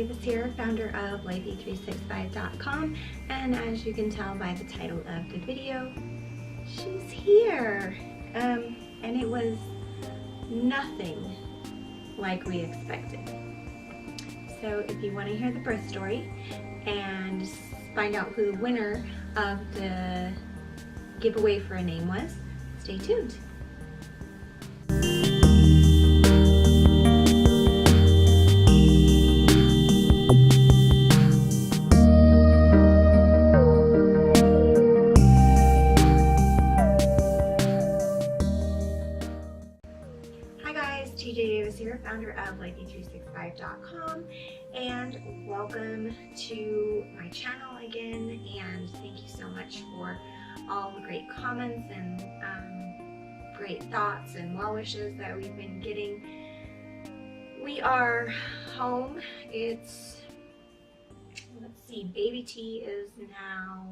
Davis here, founder of lifey365.com, and as you can tell by the title of the video, she's here. And it was nothing like we expected. So if you want to hear the birth story and find out who the winner of the giveaway for a name was, stay tuned. Davis here, founder of lifey365.com, and welcome to my channel again, and thank you so much for all the great comments and great thoughts and well wishes that we've been getting. We are home. It's, let's see, baby T is now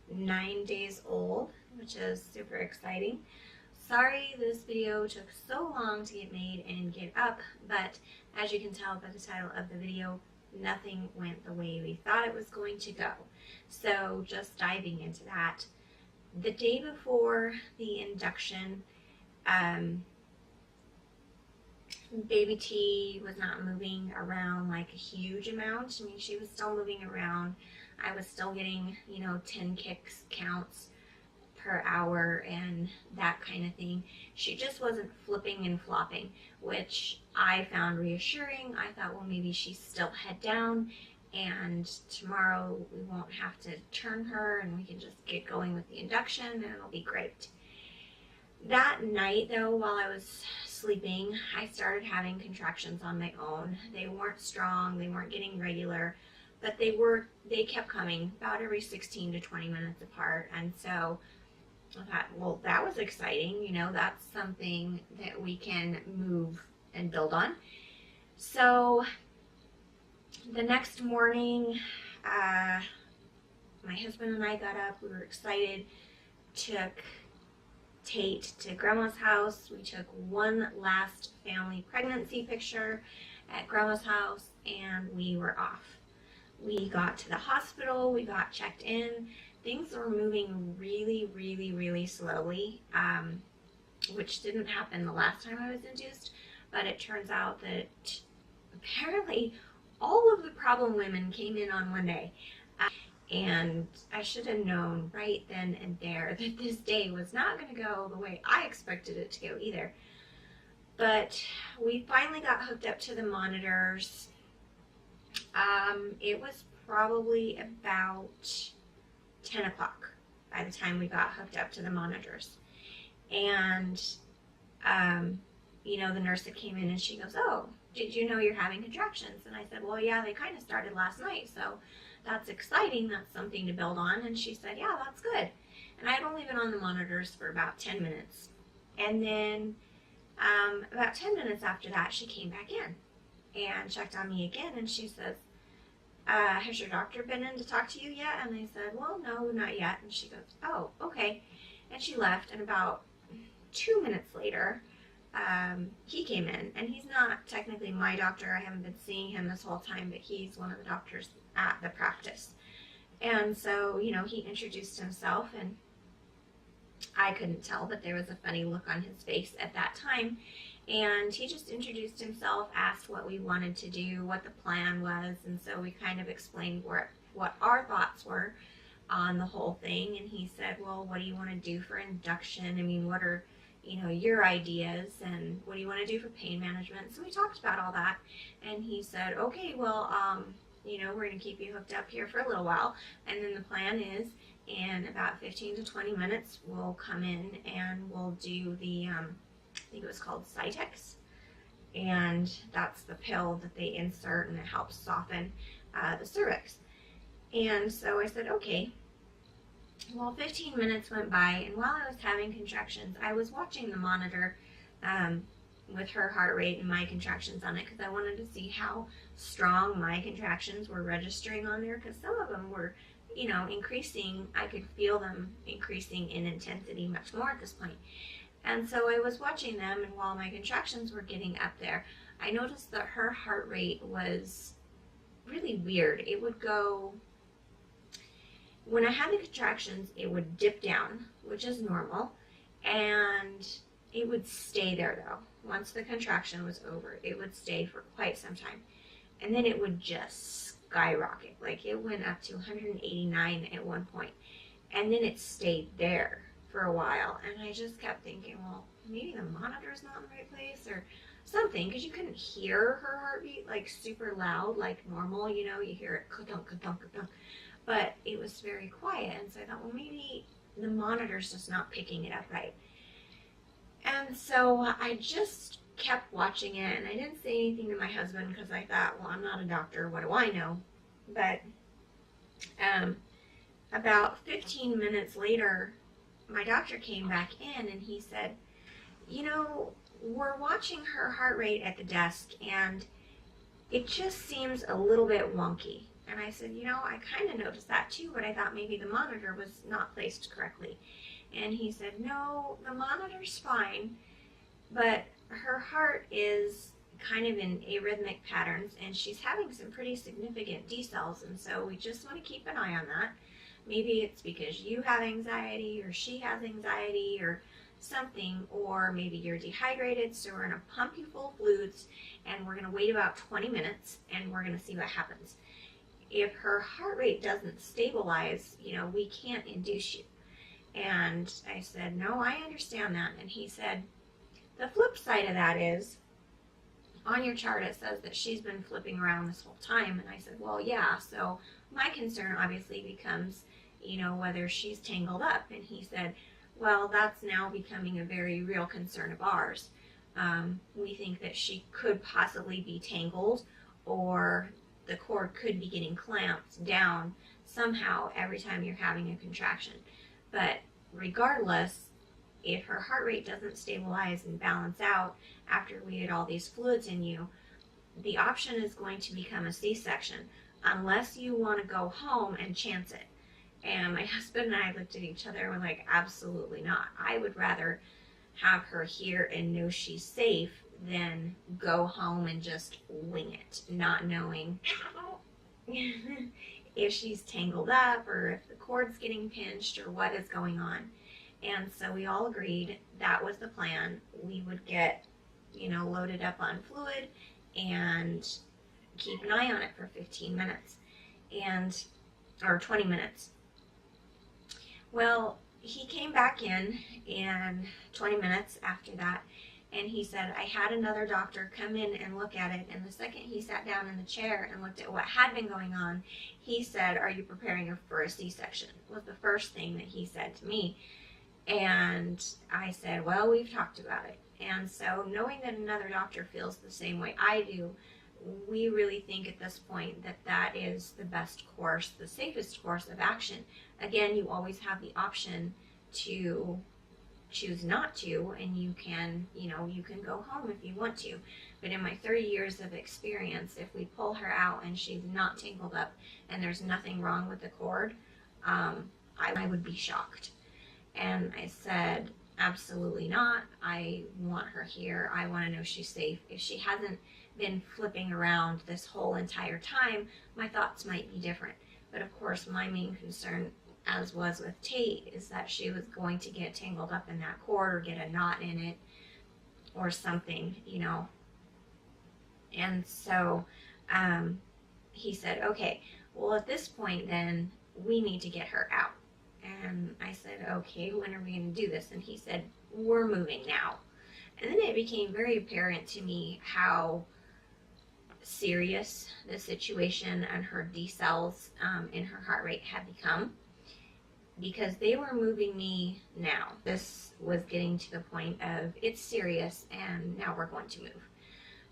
9 days old, which is super exciting. Sorry this video took so long to get made and get up, but as you can tell by the title of the video, nothing went the way we thought it was going to go. So just diving into that, the day before the induction, baby T was not moving around like a huge amount. I mean, she was still moving around. I was still getting, 10 kicks counts per hour and that kind of thing. She just wasn't flipping and flopping, which I found reassuring. I thought, well, maybe she's still head down and tomorrow we won't have to turn her and we can just get going with the induction and it'll be great. That night though, while I was sleeping, I started having contractions on my own. They weren't strong, they weren't getting regular, but they kept coming about every 16 to 20 minutes apart. And so I thought, well, that was exciting. That's something that we can move and build on. So the next morning, my husband and I got up. We were excited. Took Tate to Grandma's house. We took one last family pregnancy picture at Grandma's house, and we were off. We got to the hospital. We got checked in. Things were moving really, really, really slowly, which didn't happen the last time I was induced, but it turns out that apparently all of the problem women came in on one day. And I should have known right then and there that this day was not going to go the way I expected it to go either. But we finally got hooked up to the monitors. It was probably about 10 o'clock by the time we got hooked up to the monitors. And, the nurse that came in and she goes, "Oh, did you know you're having contractions?" And I said, "Well, yeah, they kind of started last night, so that's exciting. That's something to build on." And she said, "Yeah, that's good." And I had only been on the monitors for about 10 minutes. And then about 10 minutes after that, she came back in and checked on me again. And she says, "Has your doctor been in to talk to you yet?" And I said, "Well, no, not yet." And she goes, "Oh, okay." And she left, and about 2 minutes later, he came in, and he's not technically my doctor. I haven't been seeing him this whole time, but he's one of the doctors at the practice. And so, he introduced himself, and I couldn't tell, but there was a funny look on his face at that time. And he just introduced himself, asked what we wanted to do, what the plan was, and so we kind of explained what our thoughts were on the whole thing. And he said, "Well, what do you want to do for induction? I mean, what are, your ideas, and what do you want to do for pain management?" So we talked about all that, and he said, "Okay, well, we're going to keep you hooked up here for a little while, and then the plan is in about 15 to 20 minutes, we'll come in and we'll do the, I think it was called Cytex, and that's the pill that they insert and it helps soften the cervix." And so I said, okay. Well, 15 minutes went by, and while I was having contractions, I was watching the monitor with her heart rate and my contractions on it, because I wanted to see how strong my contractions were registering on there, because some of them were, increasing. I could feel them increasing in intensity much more at this point. And so I was watching them, and while my contractions were getting up there, I noticed that her heart rate was really weird. It would go, when I had the contractions, it would dip down, which is normal, and it would stay there though. Once the contraction was over, it would stay for quite some time. And then it would just skyrocket. Like it went up to 189 at one point, and then it stayed there for a while. And I just kept thinking, well, maybe the monitor's not in the right place or something, because you couldn't hear her heartbeat like super loud like normal, you know, you hear it ka-dunk, ka-dunk, ka-dunk, but it was very quiet. And so I thought, well, maybe the monitor's just not picking it up right. And so I just kept watching it, and I didn't say anything to my husband because I thought, well, I'm not a doctor, what do I know? But about 15 minutes later, my doctor came back in and he said, you know, we're watching her heart rate at the desk and it just seems a little bit wonky. And I said, you know, I kind of noticed that too, but I thought maybe the monitor was not placed correctly. And he said, no, the monitor's fine, but her heart is kind of in arrhythmic patterns and she's having some pretty significant decels, and so we just want to keep an eye on that. Maybe it's because you have anxiety or she has anxiety or something, or maybe you're dehydrated, so we're going to pump you full of fluids and we're going to wait about 20 minutes and we're going to see what happens. If her heart rate doesn't stabilize, you know, we can't induce you. And I said, no, I understand that. And he said, the flip side of that is, on your chart it says that she's been flipping around this whole time. And I said, well, yeah, so my concern obviously becomes, you know, whether she's tangled up. And he said, well, that's now becoming a very real concern of ours. We think that she could possibly be tangled, or the cord could be getting clamped down somehow every time you're having a contraction. But regardless, if her heart rate doesn't stabilize and balance out after we get all these fluids in you, the option is going to become a C-section, unless you want to go home and chance it. And my husband and I looked at each other and were like, absolutely not. I would rather have her here and know she's safe than go home and just wing it, not knowing if she's tangled up or if the cord's getting pinched or what is going on. And so we all agreed that was the plan. We would get, you know, loaded up on fluid and keep an eye on it for 15 minutes or 20 minutes. Well, he came back in 20 minutes after that, and he said, I had another doctor come in and look at it, and the second he sat down in the chair and looked at what had been going on, he said, are you preparing her for a C-section? Was the first thing that he said to me. And I said, well, we've talked about it. And so knowing that another doctor feels the same way I do, we really think at this point that that is the best course, the safest course of action. Again, you always have the option to choose not to, and you can, you know, you can go home if you want to. But in my 30 years of experience, if we pull her out and she's not tangled up and there's nothing wrong with the cord, I would be shocked. And I said, absolutely not. I want her here. I want to know she's safe. If she hasn't been flipping around this whole entire time, my thoughts might be different. But of course, my main concern, as was with Tate, is that she was going to get tangled up in that cord or get a knot in it or something, you know. And so he said, okay, well, at this point then we need to get her out. And I said, okay, when are we going to do this? And he said, we're moving now. And then it became very apparent to me how serious the situation and her decels in her heart rate had become, because they were moving me now. This was getting to the point of, it's serious and now we're going to move.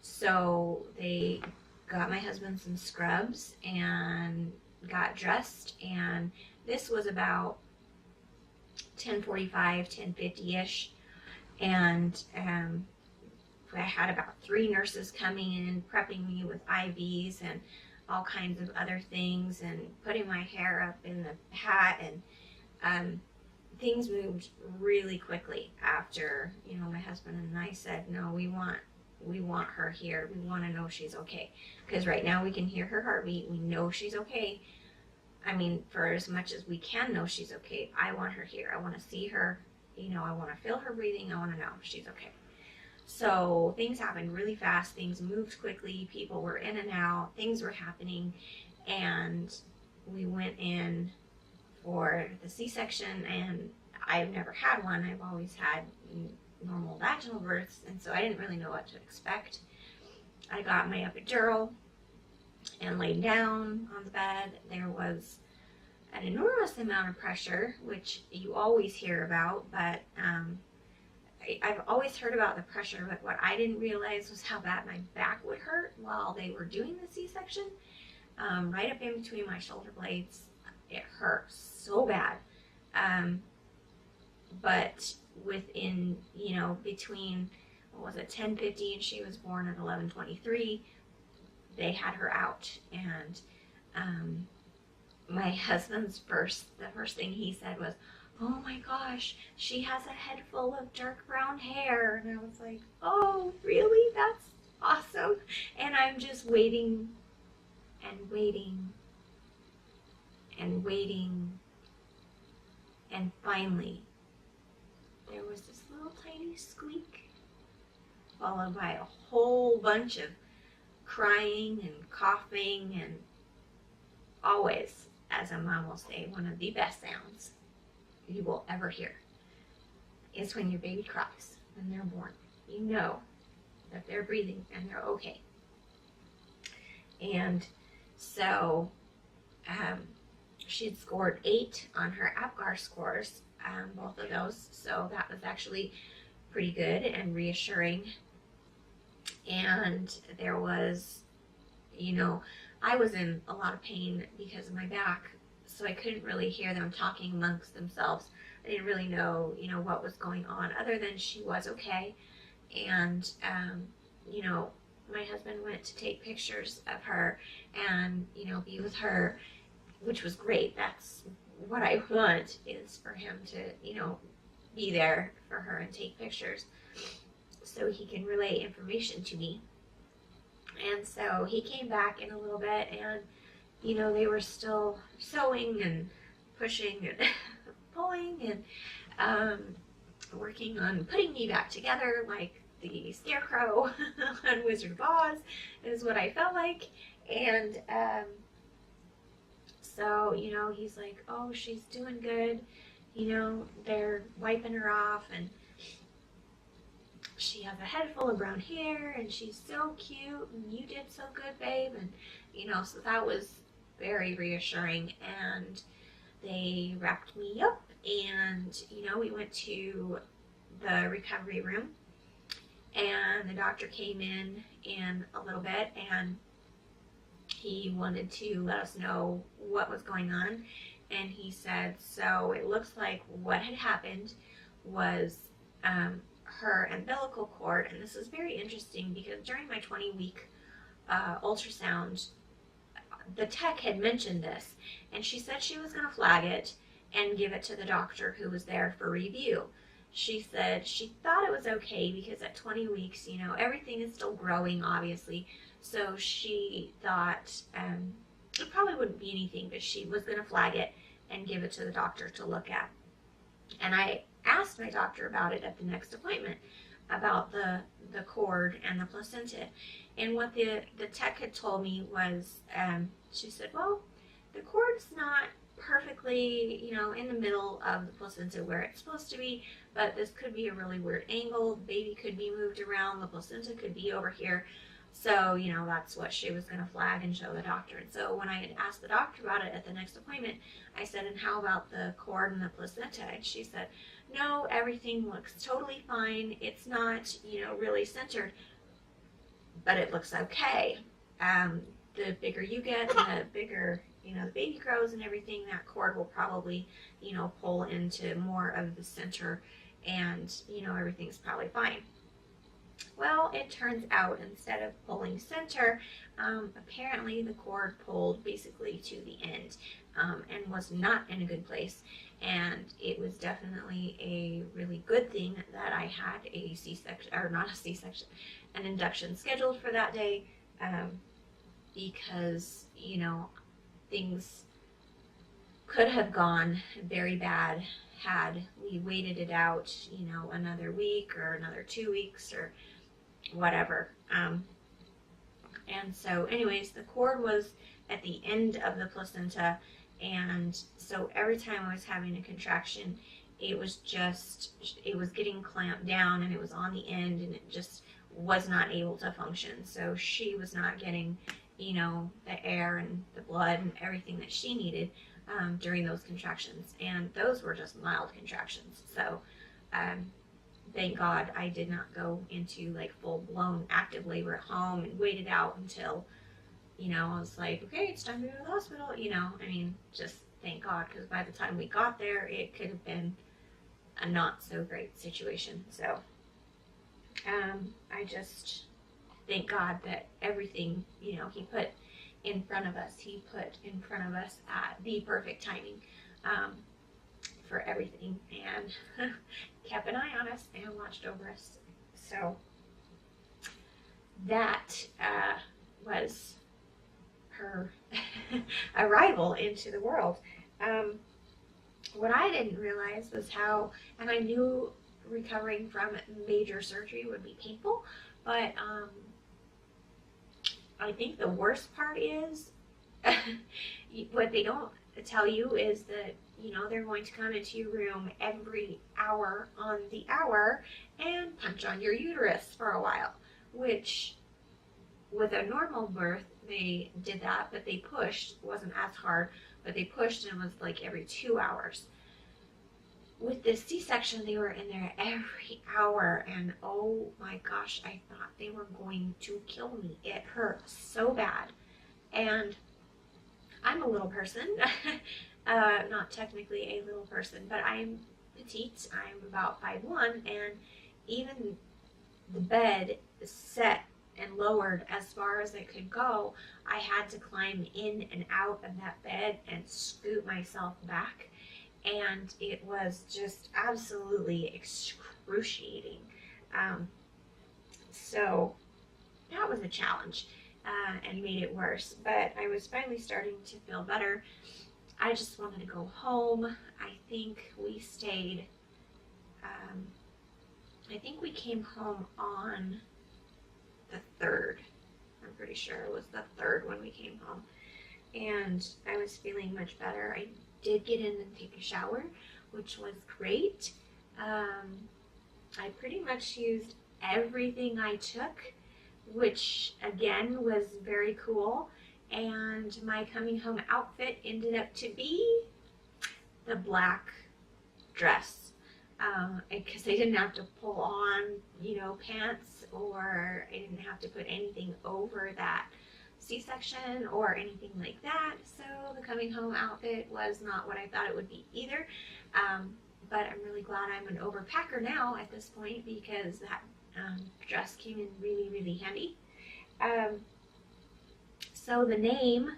So they got my husband some scrubs and got dressed, and this was about 10:45, 10:50-ish, and I had about 3 nurses coming in, prepping me with IVs and all kinds of other things, and putting my hair up in the hat, and things moved really quickly after, you know, my husband and I said, no, we want we want her here. We want to know she's okay. Because right now we can hear her heartbeat. We know she's okay. I mean, for as much as we can know she's okay, I want her here. I want to see her. You know, I want to feel her breathing. I want to know she's okay. So things happened really fast. Things moved quickly. People were in and out. Things were happening. And we went in for the C-section, and I've never had one. I've always had normal vaginal births, and so I didn't really know what to expect. I got my epidural and laid down on the bed. There was an enormous amount of pressure, which you always hear about, but I've always heard about the pressure, but what I didn't realize was how bad my back would hurt while they were doing the C-section. Right up in between my shoulder blades, it hurt so bad. But within, you know, between, what was it, 10:50 and she was born at 11:23, they had her out. And my husband's the first thing he said was, "Oh my gosh, she has a head full of dark brown hair." And I was like, "Oh, really? That's awesome." And I'm just waiting and waiting and waiting. And finally, there was this little tiny squeak, followed by a whole bunch of crying and coughing, and always, as a mom will say, one of the best sounds you will ever hear is when your baby cries when they're born. You know that they're breathing and they're okay. And so she had scored 8 on her APGAR scores, both of those, so that was actually pretty good and reassuring. And there was, you know, I was in a lot of pain because of my back, so I couldn't really hear them talking amongst themselves. I didn't really know, you know, what was going on, other than she was okay. And, you know, my husband went to take pictures of her and, you know, be with her, which was great. That's what I want, is for him to, you know, be there for her and take pictures so he can relay information to me. And so he came back in a little bit, and, you know, they were still sewing and pushing and pulling and working on putting me back together like the Scarecrow on Wizard of Oz, is what I felt like. And so, you know, he's like, "Oh, she's doing good. You know, they're wiping her off, and she has a head full of brown hair, and she's so cute, and you did so good, babe." And, you know, so that was very reassuring. And they wrapped me up, and, you know, we went to the recovery room, and the doctor came in a little bit, and he wanted to let us know what was going on. And he said, so it looks like what had happened was her umbilical cord, and this is very interesting because during my 20-week ultrasound, the tech had mentioned this, and she said she was going to flag it and give it to the doctor who was there for review. She said she thought it was okay because at 20 weeks, you know, everything is still growing, obviously. So she thought it probably wouldn't be anything, but she was going to flag it and give it to the doctor to look at. And I asked my doctor about it at the next appointment, about the cord and the placenta. And what the tech had told me was, she said, well, the cord's not perfectly, you know, in the middle of the placenta where it's supposed to be, but this could be a really weird angle. The baby could be moved around. The placenta could be over here. So, you know, that's what she was going to flag and show the doctor. And so when I had asked the doctor about it at the next appointment, I said, and how about the cord and the placenta? And she said, no, everything looks totally fine. It's not, you know, really centered, but it looks okay. The bigger you get, the bigger, you know, the baby grows and everything, that cord will probably, you know, pull into more of the center, and, you know, everything's probably fine. Well, it turns out instead of pulling center, apparently the cord pulled basically to the end, and was not in a good place. And it was definitely a really good thing that I had a C-section, or not a C-section, an induction scheduled for that day, because, you know, things could have gone very bad had we waited it out, you know, another week or another 2 weeks or whatever. And so anyways, the cord was at the end of the placenta, and so every time I was having a contraction, it was getting clamped down, and it was on the end, and it just was not able to function. So she was not getting, you know, the air and the blood and everything that she needed during those contractions, and those were just mild contractions. So thank God I did not go into like full-blown active labor at home and waited out until, you know, I was like, okay, it's time to go to the hospital, you know. I mean, just thank God, because by the time we got there, it could have been a not so great situation. So I just thank God that everything, you know, he put in front of us at the perfect timing for everything, and kept an eye on us and watched over us. So that was her arrival into the world. What I didn't realize was how, and I knew recovering from major surgery would be painful, but I think the worst part is what they don't tell you is that, you know, they're going to come into your room every hour on the hour and punch on your uterus for a while, which with a normal birth, they did that, but they pushed. It wasn't as hard, but they pushed, and it was like every 2 hours. With this C-section, they were in there every hour, and oh my gosh, I thought they were going to kill me. It hurt so bad. And I'm a little person, not technically a little person, but I'm petite. I'm about 5'1", and even the bed set and lowered as far as it could go, I had to climb in and out of that bed and scoot myself back, and it was just absolutely excruciating. So that was a challenge, and made it worse, but I was finally starting to feel better. I just wanted to go home. I think we stayed, I think we came home on the 3rd. I'm pretty sure it was the 3rd when we came home, and I was feeling much better. I did get in and take a shower, which was great. I pretty much used everything I took, which again was very cool, and my coming home outfit ended up to be the black dress, because I didn't have to pull on, you know, pants, or I didn't have to put anything over that C-section or anything like that. So the coming home outfit was not what I thought it would be either, but I'm really glad I'm an overpacker now at this point, because that dress came in really, really handy. So the name,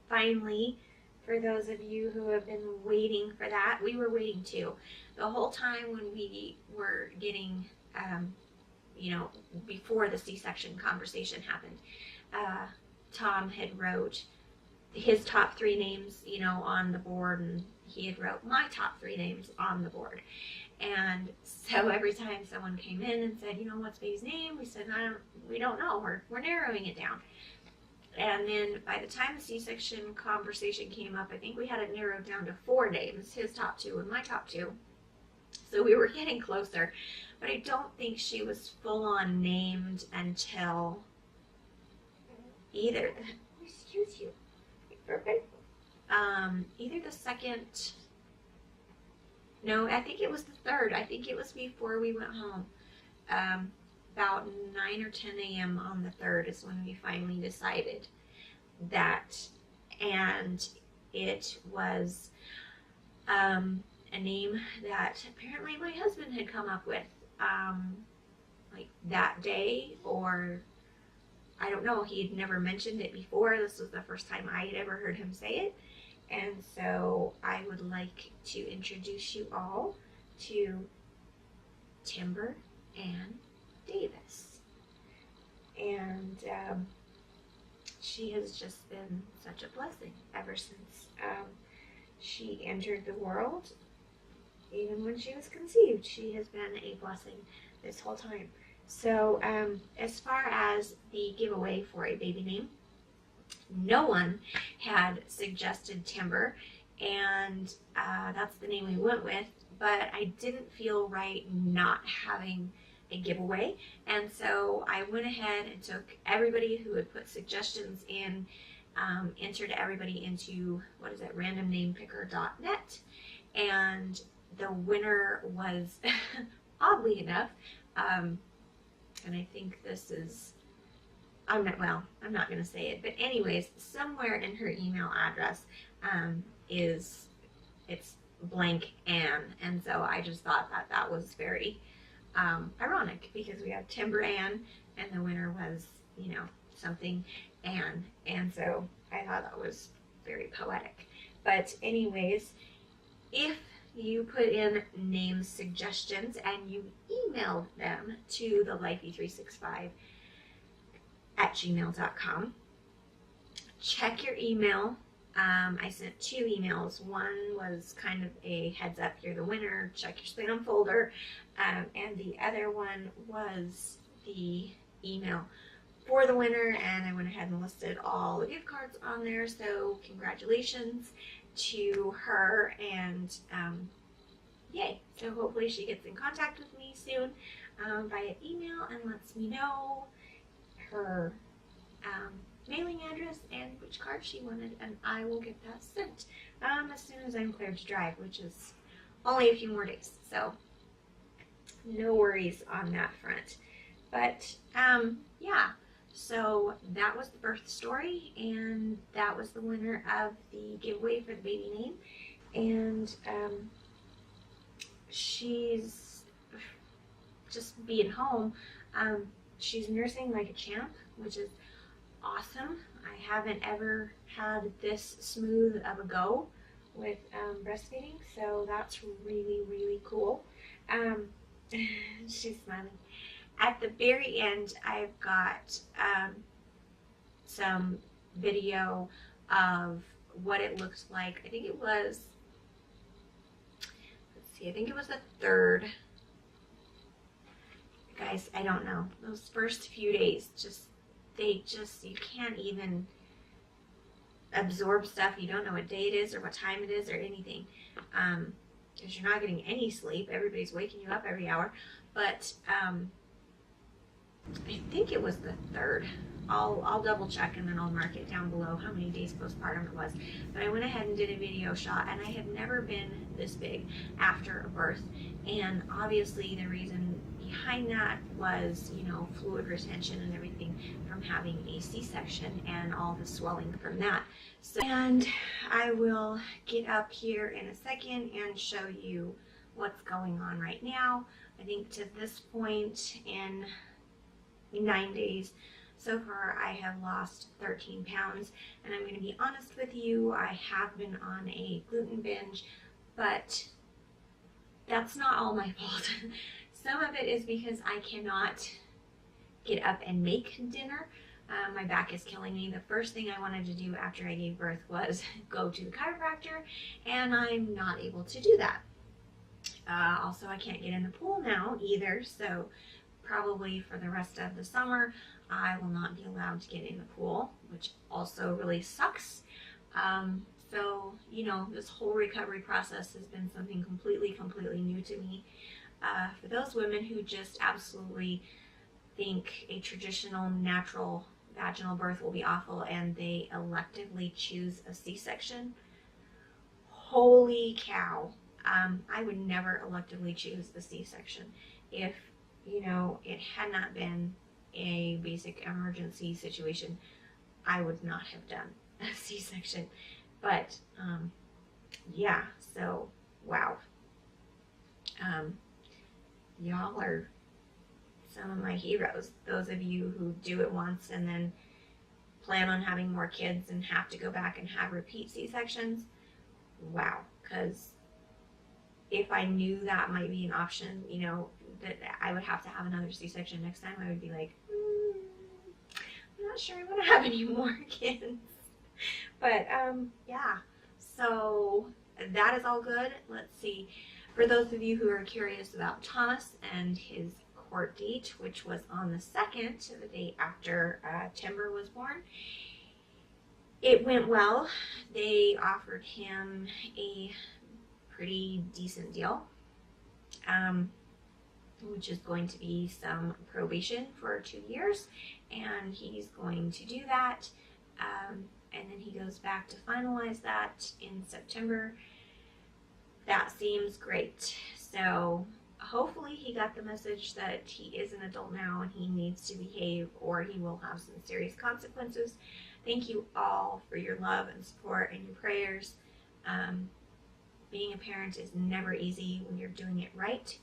finally, for those of you who have been waiting for that, we were waiting too. The whole time when we were getting, you know, before the C-section conversation happened, Tom had wrote his top 3 names, you know, on the board, and he had wrote my top 3 names on the board. And so every time someone came in and said, you know, what's baby's name? We said, we don't know. We're narrowing it down. And then by the time the C-section conversation came up, I think we had it narrowed down to 4 names, his top 2 and my top 2. So we were getting closer, but I don't think she was full on named until either, excuse you, either the 2nd, no, I think it was the 3rd. I think it was before we went home. About 9 or 10 a.m. on the 3rd is when we finally decided that, and it was a name that apparently my husband had come up with. like that day, or I don't know, he had never mentioned it before. This was the first time I had ever heard him say it. And so I would like to introduce you all to Timber Ann Davis. And she has just been such a blessing ever since she entered the world. Even when she was conceived, she has been a blessing this whole time. So as far as the giveaway for a baby name, no one had suggested Timber, and that's the name we went with, but I didn't feel right not having a giveaway, and so I went ahead and took everybody who had put suggestions in, entered everybody into, what is it, randomnamepicker.net, and the winner was, oddly enough, and I think this is, I'm not going to say it, but anyways, somewhere in her email address it's blank Ann, and so I just thought that was very ironic, because we have Timber Ann, and the winner was, you know, something Ann, and so I thought that was very poetic. But anyways, if you put in name suggestions and you emailed them to the lifey365@gmail.com, check your email. I sent 2 emails. One was kind of a heads up, you're the winner, check your spam folder, and the other one was the email for the winner, and I went ahead and listed all the gift cards on there, so congratulations to her, and yay. So hopefully she gets in contact with me soon via email and lets me know her mailing address and which card she wanted, and I will get that sent as soon as I'm cleared to drive, which is only a few more days, so no worries on that front. But yeah, so that was the birth story, and that was the winner of the giveaway for the baby name, and she's just being home. She's nursing like a champ, which is awesome. I haven't ever had this smooth of a go with breastfeeding, so that's really, really cool. She's smiling. At the very end, I've got some video of what it looks like. I think it was, let's see, I think it was the 3rd. Guys, I don't know. Those first few days, you can't even absorb stuff. You don't know what day it is or what time it is or anything, because you're not getting any sleep. Everybody's waking you up every hour. But I think it was the 3rd. I'll double check, and then I'll mark it down below how many days postpartum it was. But I went ahead and did a video shot, and I had never been this big after a birth. And obviously the reason behind that was, you know, fluid retention and everything from having a C-section and all the swelling from that. So, and I will get up here in a second and show you what's going on right now. I think to this point in 9 days so far, I have lost 13 pounds, and I'm going to be honest with you, I have been on a gluten binge, but that's not all my fault. Some of it is because I cannot get up and make dinner. My back is killing me. The first thing I wanted to do after I gave birth was go to the chiropractor, and I'm not able to do that. Also, I can't get in the pool now either, so probably for the rest of the summer, I will not be allowed to get in the pool, which also really sucks. So, you know, this whole recovery process has been something completely new to me. For those women who just absolutely think a traditional natural vaginal birth will be awful and they electively choose a C-section, holy cow. I would never electively choose the C-section. If, you know, it had not been a basic emergency situation, I would not have done a C-section. But yeah, so wow. Y'all are some of my heroes. Those of you who do it once and then plan on having more kids and have to go back and have repeat C-sections. Wow, because if I knew that might be an option, you know, that I would have to have another C-section next time, I would be like, I'm not sure I want to have any more kids. But yeah, so that is all good. Let's see. For those of you who are curious about Thomas and his court date, which was on the 2nd, the day after Timber was born, it went well. They offered him a pretty decent deal, which is going to be some probation for 2 years, and he's going to do that, and then he goes back to finalize that in September. That seems great. So hopefully he got the message that he is an adult now and he needs to behave, or he will have some serious consequences. Thank you all for your love and support and your prayers. Being a parent is never easy when you're doing it right.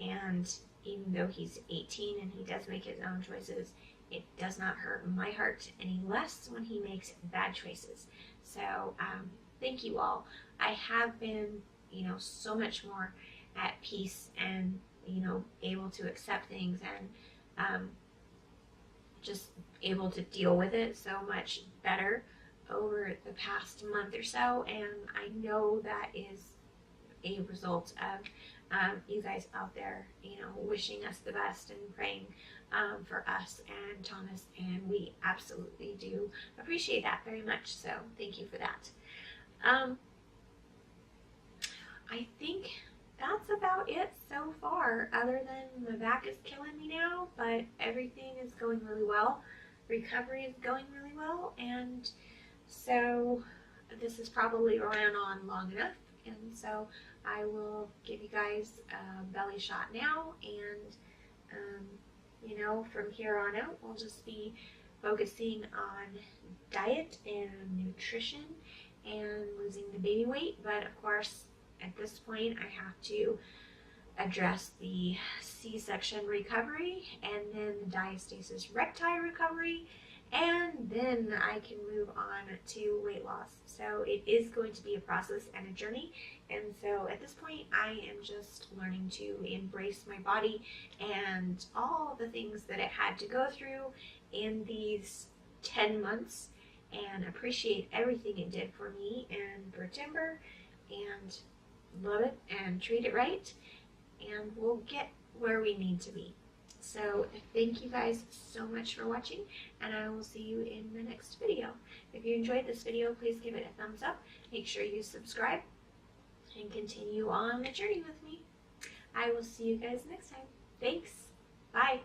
And even though he's 18 and he does make his own choices, it does not hurt my heart any less when he makes bad choices. So thank you all. I have been, you know, so much more at peace and, you know, able to accept things and just able to deal with it so much better over the past month or so. And I know that is a result of you guys out there, you know, wishing us the best and praying for us and Thomas, and we absolutely do appreciate that very much. So thank you for that. I think that's about it so far, other than my back is killing me now, but everything is going really well. Recovery is going really well, and so this is probably ran on long enough, and so I will give you guys a belly shot now, and you know, from here on out, we'll just be focusing on diet and nutrition and losing the baby weight. But of course, at this point, I have to address the C-section recovery, and then the diastasis recti recovery, and then I can move on to weight loss. So it is going to be a process and a journey, and so at this point I am just learning to embrace my body and all the things that it had to go through in these 10 months and appreciate everything it did for me and for Timber, and love it and treat it right, and we'll get where we need to be. So thank you guys so much for watching, and I will see you in the next video. If you enjoyed this video, please give it a thumbs up. Make sure you subscribe and continue on the journey with me. I will see you guys next time. Thanks. Bye.